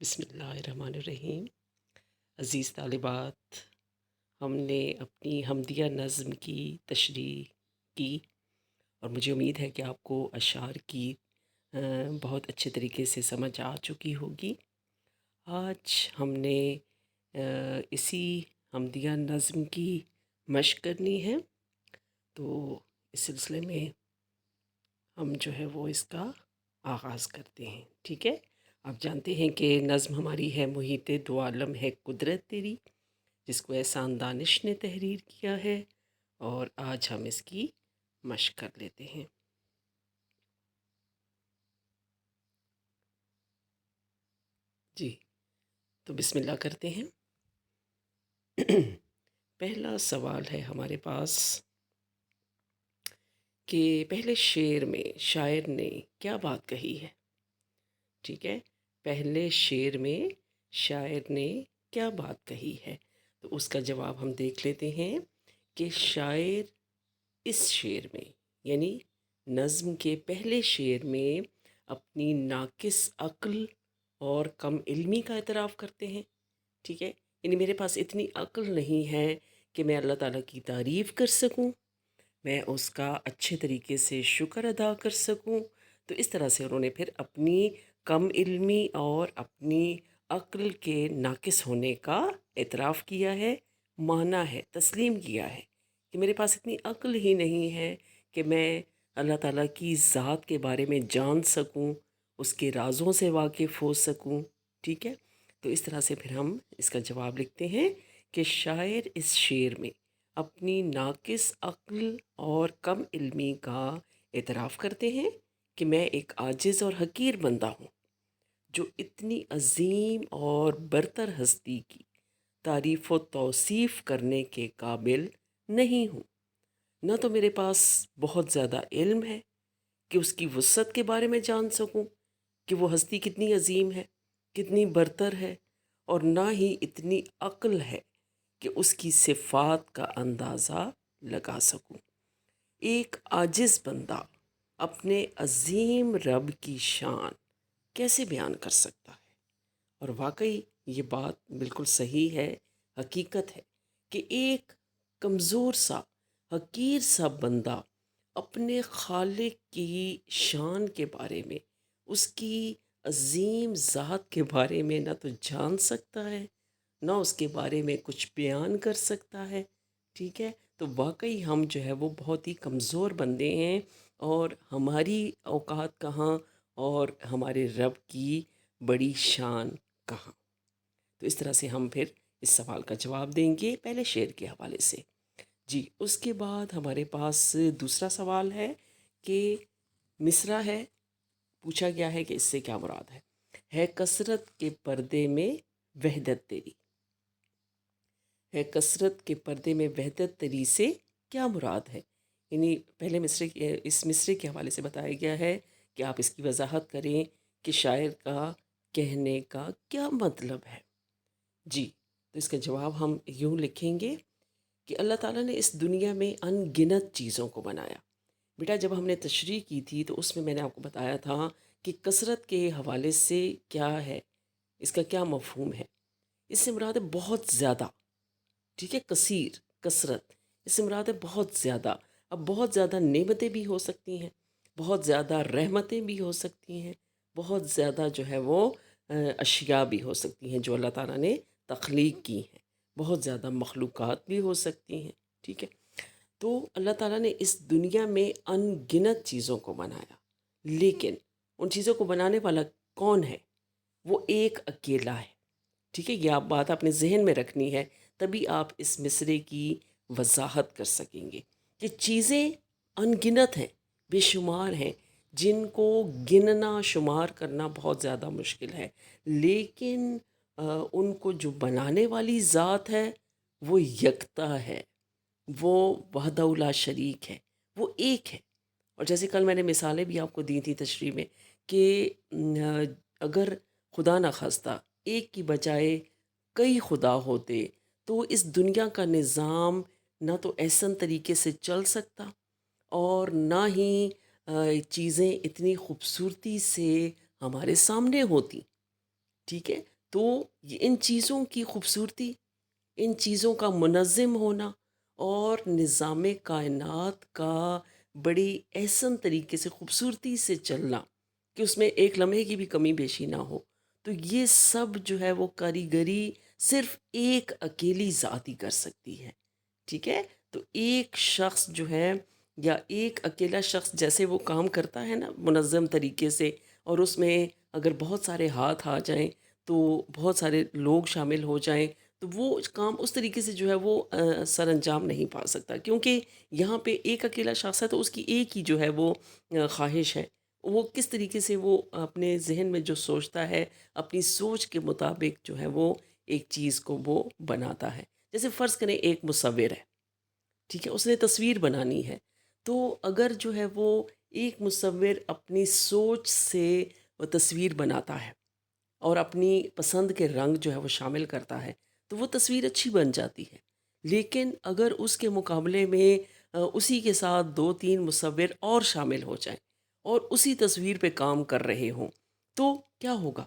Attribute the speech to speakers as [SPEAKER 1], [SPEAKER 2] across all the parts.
[SPEAKER 1] بسم اللہ الرحمن الرحیم۔ عزیز طالبات، ہم نے اپنی حمدیہ نظم کی تشریح کی اور مجھے امید ہے کہ آپ کو اشعار کی بہت اچھے طریقے سے سمجھ آ چکی ہوگی۔ آج ہم نے اسی حمدیہ نظم کی مشق کرنی ہے، تو اس سلسلے میں ہم جو ہے وہ اس کا آغاز کرتے ہیں۔ ٹھیک ہے، آپ جانتے ہیں کہ نظم ہماری ہے محیط دو عالم ہے قدرت تیری، جس کو احسان دانش نے تحریر کیا ہے، اور آج ہم اس کی مشق کر لیتے ہیں۔ جی، تو بسم اللہ کرتے ہیں۔ پہلا سوال ہے ہمارے پاس کہ پہلے شعر میں شاعر نے کیا بات کہی ہے؟ ٹھیک ہے، پہلے شعر میں شاعر نے کیا بات کہی ہے؟ تو اس کا جواب ہم دیکھ لیتے ہیں کہ شاعر اس شعر میں، یعنی نظم کے پہلے شعر میں، اپنی ناقص عقل اور کم علمی کا اعتراف کرتے ہیں۔ ٹھیک ہے، یعنی میرے پاس اتنی عقل نہیں ہے کہ میں اللہ تعالیٰ کی تعریف کر سکوں، میں اس کا اچھے طریقے سے شکر ادا کر سکوں۔ تو اس طرح سے انہوں نے پھر اپنی کم علمی اور اپنی عقل کے ناقص ہونے کا اعتراف کیا ہے، مانا ہے، تسلیم کیا ہے کہ میرے پاس اتنی عقل ہی نہیں ہے کہ میں اللہ تعالیٰ کی ذات کے بارے میں جان سکوں، اس کے رازوں سے واقف ہو سکوں۔ ٹھیک ہے، تو اس طرح سے پھر ہم اس کا جواب لکھتے ہیں کہ شاعر اس شعر میں اپنی ناقص عقل اور کم علمی کا اعتراف کرتے ہیں کہ میں ایک عاجز اور حقیر بندہ ہوں، جو اتنی عظیم اور برتر ہستی کی تعریف و توصیف کرنے کے قابل نہیں ہوں۔ نہ تو میرے پاس بہت زیادہ علم ہے کہ اس کی وسعت کے بارے میں جان سکوں کہ وہ ہستی کتنی عظیم ہے، کتنی برتر ہے، اور نہ ہی اتنی عقل ہے کہ اس کی صفات کا اندازہ لگا سکوں۔ ایک عاجز بندہ اپنے عظیم رب کی شان کیسے بیان کر سکتا ہے؟ اور واقعی یہ بات بالکل صحیح ہے، حقیقت ہے کہ ایک کمزور سا، حقیر سا بندہ اپنے خالق کی شان کے بارے میں، اس کی عظیم ذات کے بارے میں نہ تو جان سکتا ہے، نہ اس کے بارے میں کچھ بیان کر سکتا ہے۔ ٹھیک ہے، تو واقعی ہم جو ہے وہ بہت ہی کمزور بندے ہیں، اور ہماری اوقات کہاں اور ہمارے رب کی بڑی شان کہاں؟ تو اس طرح سے ہم پھر اس سوال کا جواب دیں گے پہلے شعر کے حوالے سے۔ جی، اس کے بعد ہمارے پاس دوسرا سوال ہے کہ مصرع ہے، پوچھا گیا ہے کہ اس سے کیا مراد ہے کثرت کے پردے میں وحدت تیری۔ ہے کثرت کے پردے میں وحدت تیری سے کیا مراد ہے؟ یعنی پہلے اس مصرے کے حوالے سے بتایا گیا ہے کہ آپ اس کی وضاحت کریں کہ شاعر کا کہنے کا کیا مطلب ہے۔ جی، تو اس کا جواب ہم یوں لکھیں گے کہ اللہ تعالیٰ نے اس دنیا میں ان گنت چیزوں کو بنایا۔ بیٹا جب ہم نے تشریح کی تھی تو اس میں نے آپ کو بتایا تھا کہ کثرت کے حوالے سے کیا ہے، اس کا کیا مفہوم ہے۔ اس سے مراد ہے بہت زیادہ۔ ٹھیک ہے، کثیر، کثرت، اس سے مراد ہے بہت زیادہ۔ اب بہت زیادہ نعمتیں بھی ہو سکتی ہیں، بہت زیادہ رحمتیں بھی ہو سکتی ہیں، بہت زیادہ جو ہے وہ اشیاء بھی ہو سکتی ہیں جو اللہ تعالیٰ نے تخلیق کی ہیں، بہت زیادہ مخلوقات بھی ہو سکتی ہیں۔ ٹھیک ہے، تو اللہ تعالیٰ نے اس دنیا میں ان گنت چیزوں کو بنایا، لیکن ان چیزوں کو بنانے والا کون ہے؟ وہ ایک اکیلا ہے۔ ٹھیک ہے، یہ آپ بات اپنے ذہن میں رکھنی ہے، تبھی آپ اس مصرے کی وضاحت کر سکیں گے کہ چیزیں ان گنت ہیں، بے شمار ہیں، جن کو گننا شمار کرنا بہت زیادہ مشکل ہے، لیکن ان کو جو بنانے والی ذات ہے وہ یکتا ہے، وہ وحدہ لا شریک ہے، وہ ایک ہے۔ اور جیسے کل میں نے مثالیں بھی آپ کو دی تھی تشریح میں کہ اگر خدا نخواستہ ایک کی بجائے کئی خدا ہوتے تو اس دنیا کا نظام نہ تو احسن طریقے سے چل سکتا، اور نہ ہی چیزیں اتنی خوبصورتی سے ہمارے سامنے ہوتی۔ ٹھیک ہے، تو ان چیزوں کی خوبصورتی، ان چیزوں کا منظم ہونا اور نظام کائنات کا بڑی احسن طریقے سے خوبصورتی سے چلنا کہ اس میں ایک لمحے کی بھی کمی بیشی نہ ہو، تو یہ سب جو ہے وہ کاریگری صرف ایک اکیلی ذات ہی کر سکتی ہے. ٹھیک ہے، تو ایک شخص جو ہے یا ایک اکیلا شخص جیسے وہ کام کرتا ہے نا منظم طریقے سے، اور اس میں اگر بہت سارے ہاتھ آ جائیں تو بہت سارے لوگ شامل ہو جائیں تو وہ کام اس طریقے سے جو ہے وہ سر انجام نہیں پا سکتا، کیونکہ یہاں پہ ایک اکیلا شخص ہے تو اس کی ایک ہی جو ہے وہ خواہش ہے. وہ کس طریقے سے وہ اپنے ذہن میں جو سوچتا ہے اپنی سوچ کے مطابق جو ہے وہ ایک چیز کو وہ بناتا ہے. جیسے فرض کریں ایک مصور ہے، ٹھیک ہے، اس نے تصویر بنانی ہے، تو اگر جو ہے وہ ایک مصور اپنی سوچ سے وہ تصویر بناتا ہے اور اپنی پسند کے رنگ جو ہے وہ شامل کرتا ہے تو وہ تصویر اچھی بن جاتی ہے. لیکن اگر اس کے مقابلے میں اسی کے ساتھ دو تین مصور اور شامل ہو جائیں اور اسی تصویر پہ کام کر رہے ہوں تو کیا ہوگا؟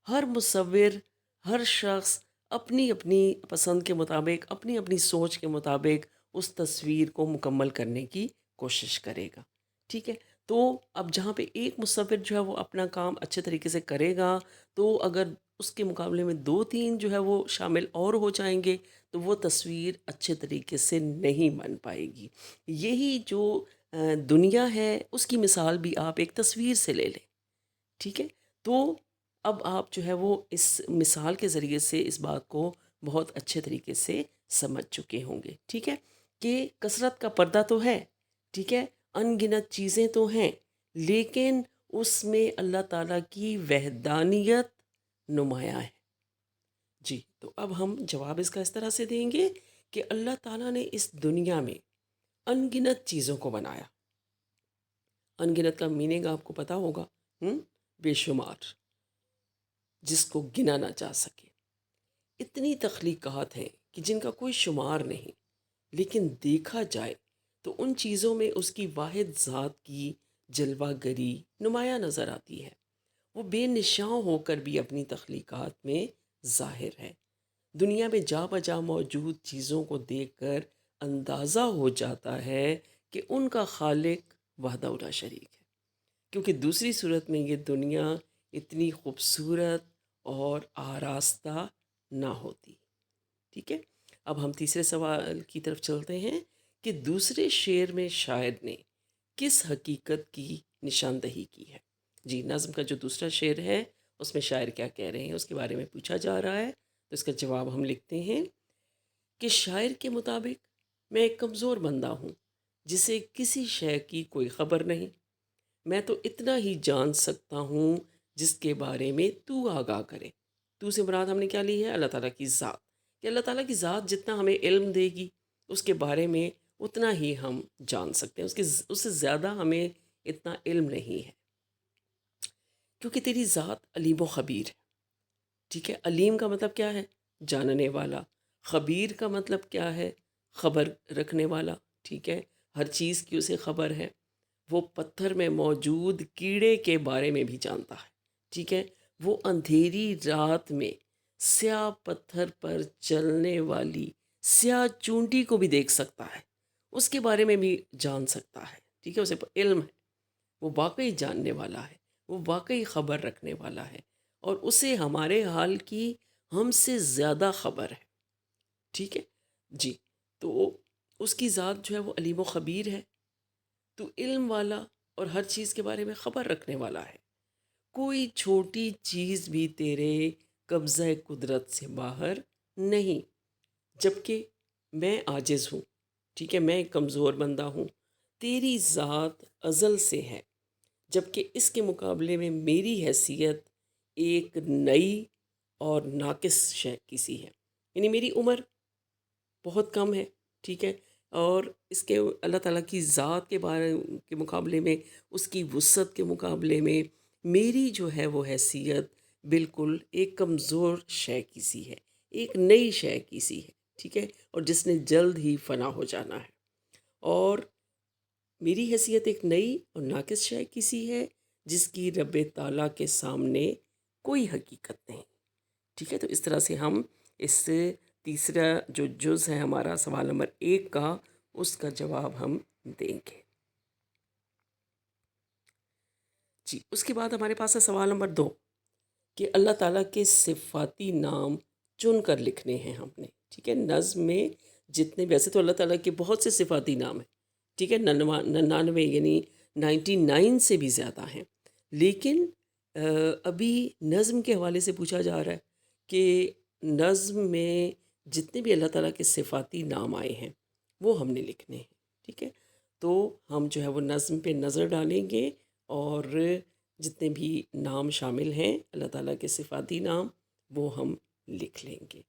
[SPEAKER 1] ہر مصور، ہر شخص اپنی اپنی پسند کے مطابق، اپنی اپنی سوچ کے مطابق اس تصویر کو مکمل کرنے کی کوشش کرے گا. ٹھیک ہے، تو اب جہاں پہ ایک مصور جو ہے وہ اپنا کام اچھے طریقے سے کرے گا تو اگر اس کے مقابلے میں دو تین جو ہے وہ شامل اور ہو جائیں گے تو وہ تصویر اچھے طریقے سے نہیں بن پائے گی. یہی جو دنیا ہے اس کی مثال بھی آپ ایک تصویر سے لے لیں. ٹھیک ہے، تو اب آپ جو ہے وہ اس مثال کے ذریعے سے اس بات کو بہت اچھے طریقے سے سمجھ چکے ہوں گے. ٹھیک ہے، کہ کثرت کا پردہ تو ہے، ٹھیک ہے، ان گنت چیزیں تو ہیں، لیکن اس میں اللہ تعالیٰ کی وحدانیت نمایاں ہے. جی، تو اب ہم جواب اس کا اس طرح سے دیں گے کہ اللہ تعالیٰ نے اس دنیا میں ان گنت چیزوں کو بنایا. ان گنت کا میننگ آپ کو پتہ ہوگا، بے شمار، جس کو گنا نہ جا سکے. اتنی تخلیقات ہیں کہ جن کا کوئی شمار نہیں، لیکن دیکھا جائے تو ان چیزوں میں اس کی واحد ذات کی جلوہ گری نمایاں نظر آتی ہے. وہ بے نشاں ہو کر بھی اپنی تخلیقات میں ظاہر ہے. دنیا میں جا بجا موجود چیزوں کو دیکھ کر اندازہ ہو جاتا ہے کہ ان کا خالق وحدہ لا شریک ہے، کیونکہ دوسری صورت میں یہ دنیا اتنی خوبصورت اور آراستہ نہ ہوتی. ٹھیک ہے، اب ہم تیسرے سوال کی طرف چلتے ہیں کہ دوسرے شعر میں شاعر نے کس حقیقت کی نشاندہی کی ہے. جی، نظم کا جو دوسرا شعر ہے اس میں شاعر کیا کہہ رہے ہیں اس کے بارے میں پوچھا جا رہا ہے. تو اس کا جواب ہم لکھتے ہیں کہ شاعر کے مطابق میں ایک کمزور بندہ ہوں جسے کسی شے کی کوئی خبر نہیں. میں تو اتنا ہی جان سکتا ہوں جس کے بارے میں تو آگاہ کرے. تو سے مراد ہم نے کیا لی ہے؟ اللہ تعالیٰ کی ذات. کہ اللہ تعالیٰ کی ذات جتنا ہمیں علم دے گی اس کے بارے میں اتنا ہی ہم جان سکتے ہیں، اس سے زیادہ ہمیں اتنا علم نہیں ہے، کیونکہ تیری ذات علیم و خبیر ہے. ٹھیک ہے، علیم کا مطلب کیا ہے؟ جاننے والا. خبیر کا مطلب کیا ہے؟ خبر رکھنے والا. ٹھیک ہے، ہر چیز کی اسے خبر ہے. وہ پتھر میں موجود کیڑے کے بارے میں بھی جانتا ہے. ٹھیک ہے، وہ اندھیری رات میں سیاہ پتھر پر چلنے والی سیاہ چونٹی کو بھی دیکھ سکتا ہے، اس کے بارے میں بھی جان سکتا ہے. ٹھیک ہے، اسے علم ہے، وہ واقعی جاننے والا ہے، وہ واقعی خبر رکھنے والا ہے، اور اسے ہمارے حال کی ہم سے زیادہ خبر ہے. ٹھیک ہے جی، تو اس کی ذات جو ہے وہ علیم و خبیر ہے، تو علم والا اور ہر چیز کے بارے میں خبر رکھنے والا ہے. کوئی چھوٹی چیز بھی تیرے قبضہ قدرت سے باہر نہیں، جبکہ میں عاجز ہوں. ٹھیک ہے، میں ایک کمزور بندہ ہوں. تیری ذات ازل سے ہے، جبکہ اس کے مقابلے میں میری حیثیت ایک نئی اور ناقص شے کی سی ہے. یعنی میری عمر بہت کم ہے. ٹھیک ہے، اور اس کے اللہ تعالیٰ کی ذات کے بارے کے مقابلے میں، اس کی وسعت کے مقابلے میں میری جو ہے وہ حیثیت بالکل ایک کمزور شے کی سی ہے، ایک نئی شے کی سی ہے. ٹھیک ہے، اور جس نے جلد ہی فنا ہو جانا ہے. اور میری حیثیت ایک نئی اور ناقص شے کی سی ہے جس کی رب تعالیٰ کے سامنے کوئی حقیقت نہیں. ٹھیک ہے، تو اس طرح سے ہم اس تیسرا جو جز ہے ہمارا سوال نمبر 1 کا، اس کا جواب ہم دیں گے۔ جی، اس کے بعد ہمارے پاس ہے سوال نمبر 2 کہ اللہ تعالیٰ کے صفاتی نام چن کر لکھنے ہیں ہم نے۔ ٹھیک ہے، نظم میں جتنے، ویسے تو اللہ تعالیٰ کے بہت سے صفاتی نام ہیں، ٹھیک ہے، 99 یعنی 99 سے بھی زیادہ ہیں، لیکن ابھی نظم کے حوالے سے پوچھا جا رہا ہے کہ نظم میں جتنے بھی اللہ تعالیٰ کے صفاتی نام آئے ہیں وہ ہم نے لکھنے ہیں۔ ٹھیک ہے، تو ہم جو ہے وہ نظم پہ نظر ڈالیں گے اور جتنے بھی نام شامل ہیں اللہ تعالیٰ کے صفاتی نام وہ ہم لکھ لیں گے۔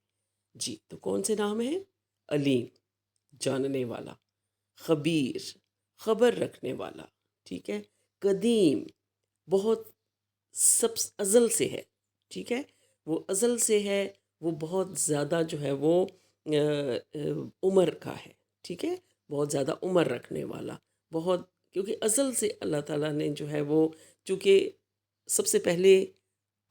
[SPEAKER 1] جی، تو کون سے نام ہیں؟ علیم، جاننے والا، خبیر، خبر رکھنے والا، ٹھیک ہے، قدیم، بہت سب ازل سے ہے، ٹھیک ہے، وہ ازل سے ہے، وہ بہت زیادہ جو ہے وہ عمر کا ہے، ٹھیک ہے، بہت زیادہ عمر رکھنے والا، بہت، کیونکہ ازل سے اللہ تعالیٰ نے جو ہے وہ، چونکہ سب سے پہلے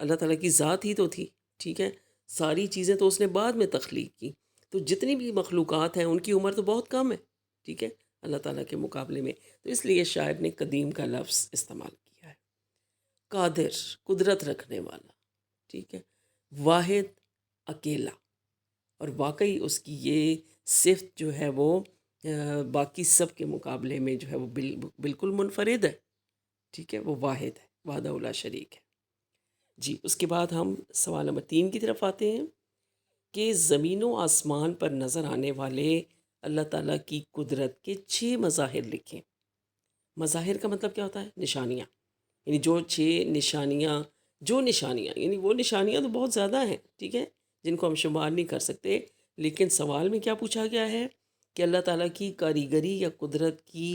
[SPEAKER 1] اللہ تعالیٰ کی ذات ہی تو تھی، ٹھیک ہے، ساری چیزیں تو اس نے بعد میں تخلیق کی، تو جتنی بھی مخلوقات ہیں ان کی عمر تو بہت کم ہے، ٹھیک ہے، اللہ تعالیٰ کے مقابلے میں، تو اس لیے شاعر نے قدیم کا لفظ استعمال کیا ہے۔ قادر، قدرت رکھنے والا، ٹھیک ہے، واحد، اکیلا، اور واقعی اس کی یہ صفت جو ہے وہ باقی سب کے مقابلے میں جو ہے وہ بالکل منفرد ہے، ٹھیک ہے، وہ واحد ہے، وحدہ لا شریک ہے۔ جی، اس کے بعد ہم سوال نمبر 3 کی طرف آتے ہیں کہ زمین و آسمان پر نظر آنے والے اللہ تعالیٰ کی قدرت کے 6 مظاہر لکھیں۔ مظاہر کا مطلب کیا ہوتا ہے؟ نشانیاں، یعنی جو 6 نشانیاں، یعنی وہ نشانیاں تو بہت زیادہ ہیں، ٹھیک ہے، جن کو ہم شمار نہیں کر سکتے، لیکن سوال میں کیا پوچھا گیا ہے کہ اللہ تعالیٰ کی کاریگری یا قدرت کی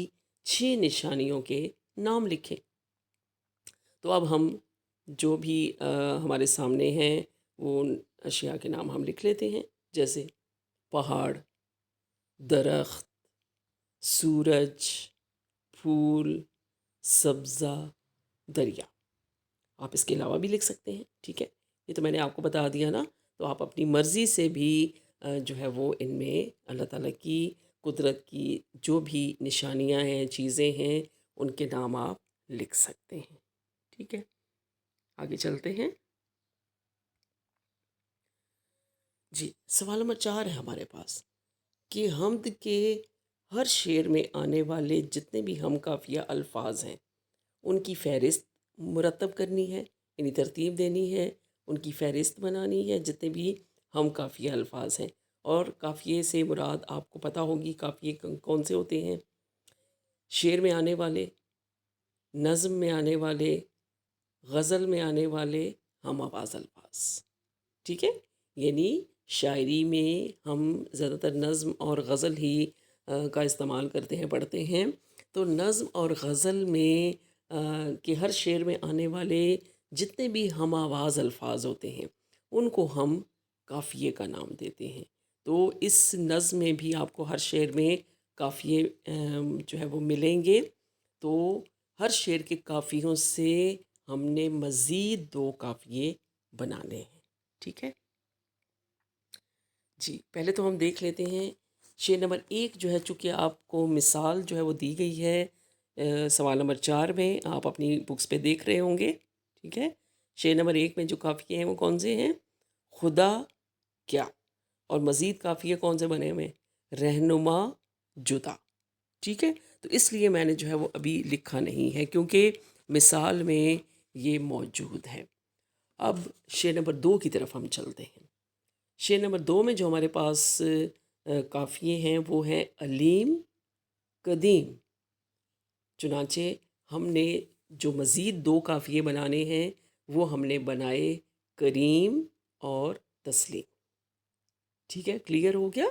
[SPEAKER 1] 6 نشانیوں کے نام لکھیں۔ تو اب ہم جو بھی ہمارے سامنے ہیں وہ اشیاء کے نام ہم لکھ لیتے ہیں، جیسے پہاڑ، درخت، سورج، پھول، سبزہ، دریا۔ آپ اس کے علاوہ بھی لکھ سکتے ہیں، ٹھیک ہے، یہ تو میں نے آپ کو بتا دیا نا، تو آپ اپنی مرضی سے بھی جو ہے وہ ان میں اللہ تعالیٰ کی قدرت کی جو بھی نشانیاں ہیں، چیزیں ہیں، ان کے نام آپ لکھ سکتے ہیں، ٹھیک ہے۔ آگے چلتے ہیں۔ جی، سوال نمبر 4 ہے ہمارے پاس کہ حمد کے ہر شعر میں آنے والے جتنے بھی ہم قافیہ الفاظ ہیں ان کی فہرست مرتب کرنی ہے، یعنی ترتیب دینی ہے، ان کی فہرست بنانی ہے، جتنے بھی ہم قافیہ الفاظ ہیں، اور قافیے سے مراد آپ کو پتہ ہوگی قافیے کون سے ہوتے ہیں؟ شعر میں آنے والے، نظم میں آنے والے، غزل میں آنے والے، ہم آواز الفاظ، ٹھیک ہے، یعنی شاعری میں ہم زیادہ تر نظم اور غزل ہی کا استعمال کرتے ہیں، پڑھتے ہیں، تو نظم اور غزل میں کہ ہر شعر میں آنے والے جتنے بھی ہم آواز الفاظ ہوتے ہیں ان کو ہم قافیے کا نام دیتے ہیں۔ تو اس نظم میں بھی آپ کو ہر شعر میں قافیے جو ہے وہ ملیں گے، تو ہر شعر کے قافیوں سے ہم نے مزید 2 قافیے بنانے ہیں، ٹھیک ہے۔ جی، پہلے تو ہم دیکھ لیتے ہیں شعر نمبر 1 جو ہے، چونکہ آپ کو مثال جو ہے وہ دی گئی ہے سوال نمبر 4 میں، آپ اپنی بکس پہ دیکھ رہے ہوں گے، ٹھیک ہے۔ شعر نمبر 1 میں جو قافیے ہیں وہ کون سے ہیں؟ خدا کیا، اور مزید قافیے کون سے بنے ہوئے ہیں؟ رہنما، جدا، ٹھیک ہے۔ تو اس لیے میں نے جو ہے وہ ابھی لکھا نہیں ہے کیونکہ مثال میں یہ موجود ہے۔ اب شعر نمبر 2 کی طرف ہم چلتے ہیں۔ شعر نمبر 2 میں جو ہمارے پاس قافیے ہیں وہ ہیں علیم، قدیم، چنانچہ ہم نے جو مزید 2 قافیے بنانے ہیں وہ ہم نے بنائے کریم اور تسلیم، ٹھیک ہے۔ کلیئر ہو گیا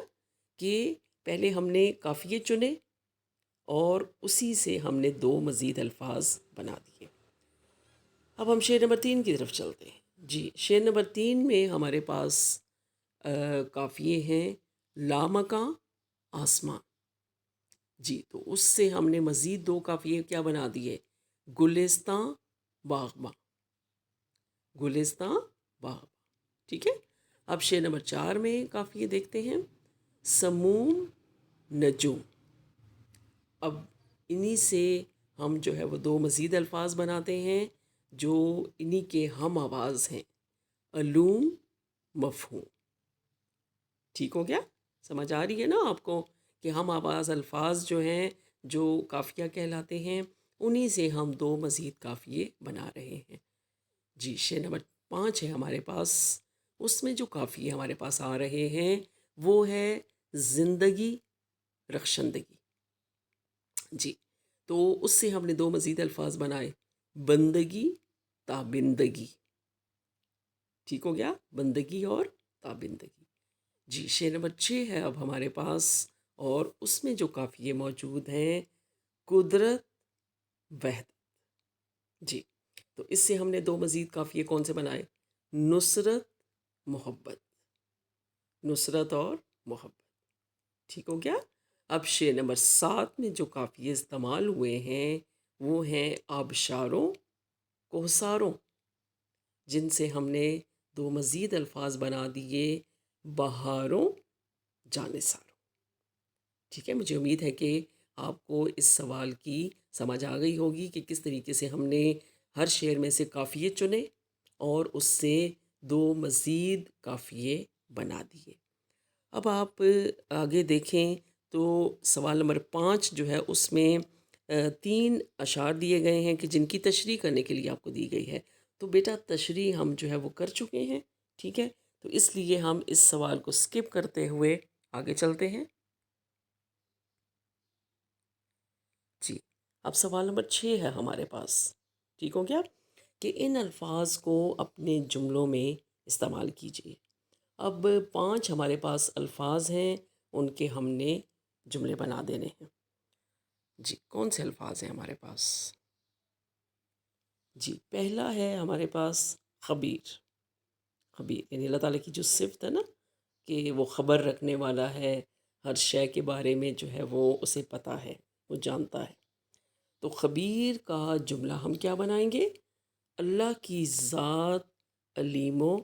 [SPEAKER 1] کہ پہلے ہم نے قافیے چنے اور اسی سے ہم نے 2 مزید الفاظ بنا دیے۔ اب ہم شعر نمبر 3 کی طرف چلتے ہیں۔ جی، شعر نمبر 3 میں ہمارے پاس قافیے ہیں لامکاں، آسمان، جی، تو اس سے ہم نے مزید 2 قافیے کیا بنا دیے؟ گلستاں، باغباں، گلستاں، باغباں، ٹھیک ہے. اب شعر نمبر 4 میں قافیے دیکھتے ہیں. سموم نجوم. اب انہی سے ہم جو ہے وہ 2 مزید الفاظ بناتے ہیں جو انہی کے ہم آواز ہیں. علوم، مفہوم. ٹھیک ہو گیا؟ سمجھ آ رہی ہے نا آپ کو کہ ہم آواز الفاظ جو ہیں جو قافیہ کہلاتے ہیں، انہی سے ہم 2 مزید قافیے بنا رہے ہیں. جی شعر نمبر 5 ہے ہمارے پاس. اس میں جو قافیے ہمارے پاس آ رہے ہیں وہ ہے زندگی، رخشندگی. جی تو اس سے ہم نے 2 مزید الفاظ بنائے. بندگی، تابندگی. ٹھیک ہو گیا؟ بندگی اور تابندگی. جی شعر نمبر 6 ہے اب ہمارے پاس، اور اس میں جو قافیے موجود ہیں قدرت، وحدت. جی تو اس سے ہم نے 2 مزید قافیے کون سے بنائے؟ نصرت، محبت. نصرت اور محبت. ٹھیک ہو گیا؟ اب شعر نمبر 7 میں جو قافیے استعمال ہوئے ہیں وہ ہیں آبشاروں، کوہساروں، جن سے ہم نے 2 مزید الفاظ بنا دیے. بہاروں، جانثاروں. ٹھیک ہے، مجھے امید ہے کہ آپ کو اس سوال کی سمجھ آ گئی ہوگی کہ کس طریقے سے ہم نے ہر شعر میں سے قافیے چنے اور اس سے 2 مزید قافیے بنا دیے. اب آپ آگے دیکھیں تو سوال نمبر 5 جو ہے اس میں 3 اشعار دیے گئے ہیں کہ جن کی تشریح کرنے کے لیے آپ کو دی گئی ہے. تو بیٹا تشریح ہم جو ہے وہ کر چکے ہیں. ٹھیک ہے، تو اس لیے ہم اس سوال کو سکپ کرتے ہوئے آگے چلتے ہیں. جی اب سوال نمبر 6 ہے ہمارے پاس. ٹھیک ہو گیا کہ ان الفاظ کو اپنے جملوں میں استعمال کیجیے. اب 5 ہمارے پاس الفاظ ہیں، ان کے ہم نے جملے بنا دینے ہیں. جی کون سے الفاظ ہیں ہمارے پاس؟ جی پہلا ہے ہمارے پاس خبیر. خبیر یعنی اللہ تعالیٰ کی جو صفت ہے نا کہ وہ خبر رکھنے والا ہے، ہر شے کے بارے میں جو ہے وہ اسے پتہ ہے، وہ جانتا ہے. تو خبیر کا جملہ ہم کیا بنائیں گے؟ اللہ کی ذات علیم و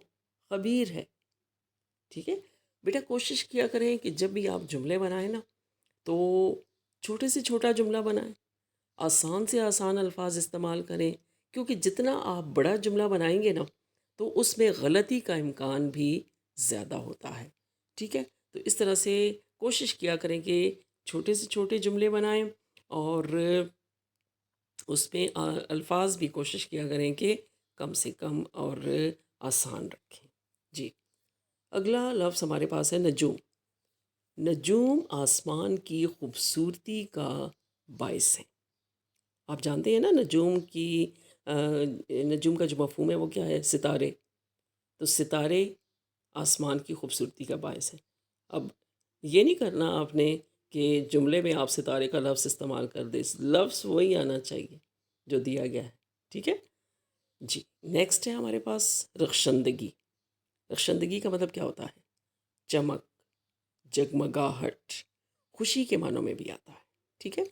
[SPEAKER 1] خبیر ہے. ٹھیک ہے بیٹا، کوشش کیا کریں کہ جب بھی آپ جملے بنائیں نا تو چھوٹے سے چھوٹا جملہ بنائیں، آسان سے آسان الفاظ استعمال کریں، کیونکہ جتنا آپ بڑا جملہ بنائیں گے نا تو اس میں غلطی کا امکان بھی زیادہ ہوتا ہے. ٹھیک ہے، تو اس طرح سے کوشش کیا کریں کہ چھوٹے سے چھوٹے جملے بنائیں اور اس میں الفاظ بھی کوشش کیا کریں کہ کم سے کم اور آسان رکھیں. جی اگلا لفظ ہمارے پاس ہے نجوم. نجوم آسمان کی خوبصورتی کا باعث ہے. آپ جانتے ہیں نا نجوم کا جو مفہوم ہے وہ کیا ہے؟ ستارے. تو ستارے آسمان کی خوبصورتی کا باعث ہے. اب یہ نہیں کرنا آپ نے کہ جملے میں آپ ستارے کا لفظ استعمال کر دیں، لفظ وہی آنا چاہیے جو دیا گیا ہے. ٹھیک ہے جی. نیکسٹ ہے ہمارے پاس رخشندگی. رخشندگی کا مطلب کیا ہوتا ہے؟ چمک، جگمگاہٹ، خوشی کے معنوں میں بھی آتا ہے. ٹھیک ہے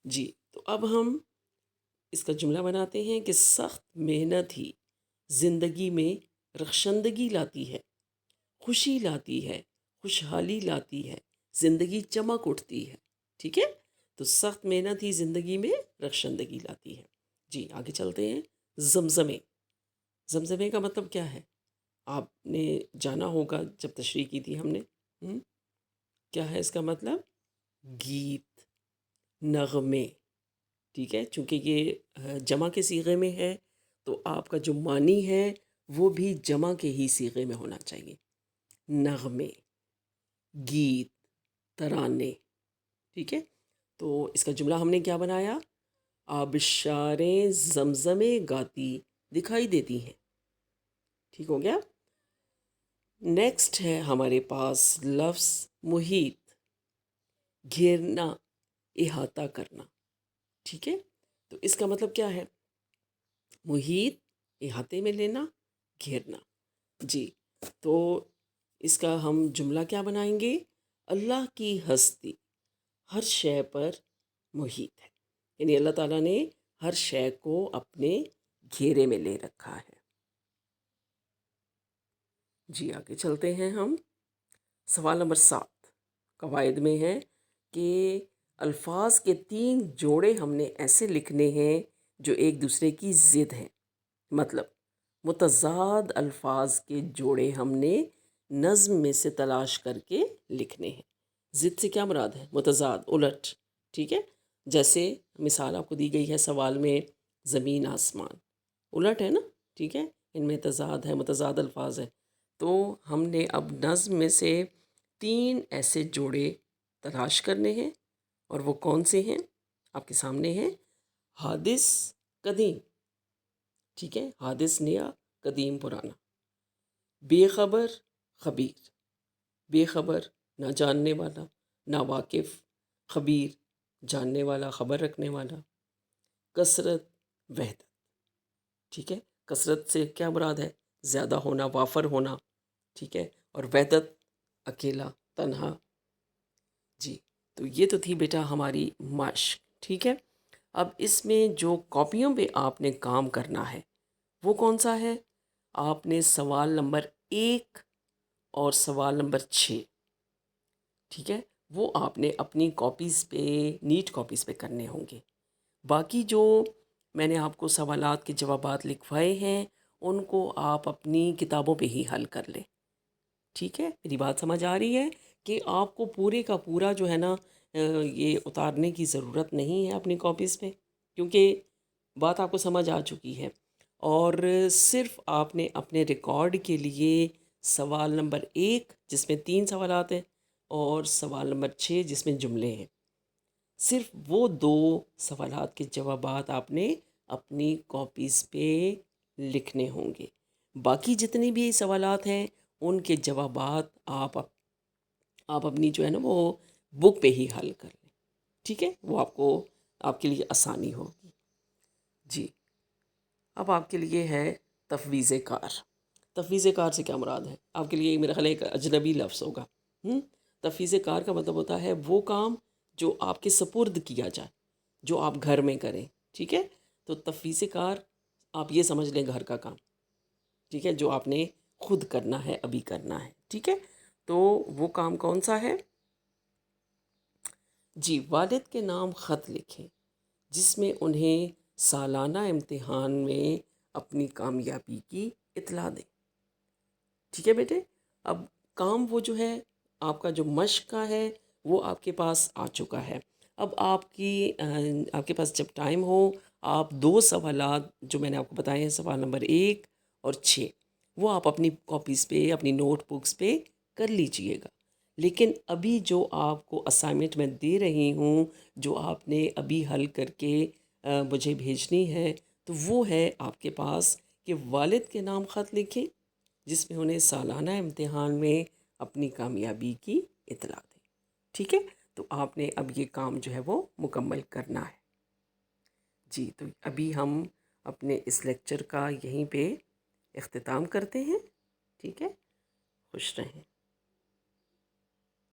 [SPEAKER 1] جی. تو اب ہم اس کا جملہ بناتے ہیں کہ سخت محنت ہی زندگی میں رخشندگی لاتی ہے، خوشی لاتی ہے، خوشحالی لاتی ہے، زندگی چمک اٹھتی ہے. ٹھیک ہے، تو سخت محنت ہی زندگی میں رخشندگی لاتی ہے. جی آگے چلتے ہیں. زمزمے. زمزمے کا مطلب کیا ہے؟ آپ نے جانا ہوگا جب تشریح کی تھی ہم نے. کیا ہے اس کا مطلب؟ گیت، نغمے. ٹھیک ہے، چونکہ یہ جمع کے صیغے میں ہے تو آپ کا جو معنی ہے وہ بھی جمع کے ہی صیغے میں ہونا چاہیے. نغمے، گیت، ترانے. ٹھیک ہے، تو اس کا جملہ ہم نے کیا بنایا؟ آبشاریں زمزمیں گاتی دکھائی دیتی ہیں. ٹھیک ہو گیا. نیکسٹ ہے ہمارے پاس لفظ محیط. گھیرنا، احاطہ کرنا. ٹھیک ہے، تو اس کا مطلب کیا ہے؟ محیط احاطے میں لینا، گھیرنا. جی تو اس کا ہم جملہ کیا بنائیں گے؟ اللہ کی ہستی ہر شے پر محیط ہے. یعنی اللہ تعالیٰ نے ہر شے کو اپنے گھیرے میں لے رکھا ہے. جی آگے چلتے ہیں ہم. سوال نمبر 7 قواعد میں ہے کہ الفاظ کے 3 جوڑے ہم نے ایسے لکھنے ہیں جو ایک دوسرے کی ضد ہیں. مطلب متضاد الفاظ کے جوڑے ہم نے نظم میں سے تلاش کر کے لکھنے ہیں. ضد سے کیا مراد ہے؟ متضاد، الٹ. ٹھیک ہے، جیسے مثال آپ کو دی گئی ہے سوال میں زمین آسمان، الٹ ہے نا. ٹھیک ہے، ان میں تضاد ہے، متضاد الفاظ ہے. تو ہم نے اب نظم میں سے 3 ایسے جوڑے تلاش کرنے ہیں، اور وہ کون سے ہیں؟ آپ کے سامنے ہیں. حادث قدیم، ٹھیک ہے، حادث نیا، قدیم پرانا. بے خبر خبیر، بے خبر نہ جاننے والا، نا واقف، خبیر جاننے والا، خبر رکھنے والا. کثرت وحدت، ٹھیک ہے، کثرت سے کیا مراد ہے؟ زیادہ ہونا، وافر ہونا. ٹھیک ہے، اور وحدت اکیلا، تنہا. جی تو یہ تو تھی بیٹا ہماری مشق. ٹھیک ہے، اب اس میں جو کاپیوں پہ آپ نے کام کرنا ہے وہ کون سا ہے؟ آپ نے سوال نمبر 1 اور سوال نمبر 6، ٹھیک ہے، وہ آپ نے اپنی کاپیز پہ، نیٹ کاپیز پہ کرنے ہوں گے. باقی جو میں نے آپ کو سوالات کے جوابات لکھوائے ہیں ان کو آپ اپنی کتابوں پہ ہی حل کر لیں. ٹھیک ہے، میری بات سمجھ آ رہی ہے کہ آپ کو پورے کا پورا جو ہے نا یہ اتارنے کی ضرورت نہیں ہے اپنی کاپیز پہ، کیونکہ بات آپ کو سمجھ آ چکی ہے. اور صرف آپ نے اپنے ریکارڈ کے لیے سوال نمبر 1 جس میں 3 سوالات ہیں، اور سوال نمبر 6 جس میں جملے ہیں، صرف وہ 2 سوالات کے جوابات آپ نے اپنی کاپیز پہ لکھنے ہوں گے. باقی جتنے بھی سوالات ہیں ان کے جوابات آپ اپنی جو ہے نا وہ بک پہ ہی حل کر لیں. ٹھیک ہے، وہ آپ کے لیے آسانی ہوگی. جی اب آپ کے لیے ہے تفویض کار. تفویض کار سے کیا مراد ہے؟ آپ کے لیے میرا خیال ہے ایک اجنبی لفظ ہوگا. تفویض کار کا مطلب ہوتا ہے وہ کام جو آپ کے سپرد کیا جائے، جو آپ گھر میں کریں. ٹھیک ہے، تو تفویض کار آپ یہ سمجھ لیں گھر کا کام. ٹھیک ہے، جو آپ نے خود کرنا ہے، ابھی کرنا ہے. ٹھیک ہے، تو وہ کام کون سا ہے؟ جی والد کے نام خط لکھیں جس میں انہیں سالانہ امتحان میں اپنی کامیابی کی اطلاع دیں. ٹھیک ہے بیٹے، اب کام وہ جو ہے آپ کا جو مشق کا ہے وہ آپ کے پاس آ چکا ہے. اب آپ کے پاس جب ٹائم ہو آپ 2 سوالات جو میں نے آپ کو بتائے ہیں، سوال نمبر 1 اور 6، وہ آپ اپنی کاپیز پہ، اپنی نوٹ بکس پہ کر لیجئے گا. لیکن ابھی جو آپ کو اسائنمنٹ میں دے رہی ہوں، جو آپ نے ابھی حل کر کے مجھے بھیجنی ہے، تو وہ ہے آپ کے پاس کہ والد کے نام خط لکھیں جس میں انہیں سالانہ امتحان میں اپنی کامیابی کی اطلاع دیں. ٹھیک ہے، تو آپ نے اب یہ کام جو ہے وہ مکمل کرنا ہے. جی تو ابھی ہم اپنے اس لیکچر کا یہیں پہ اختتام کرتے ہیں. ٹھیک ہے، خوش رہیں.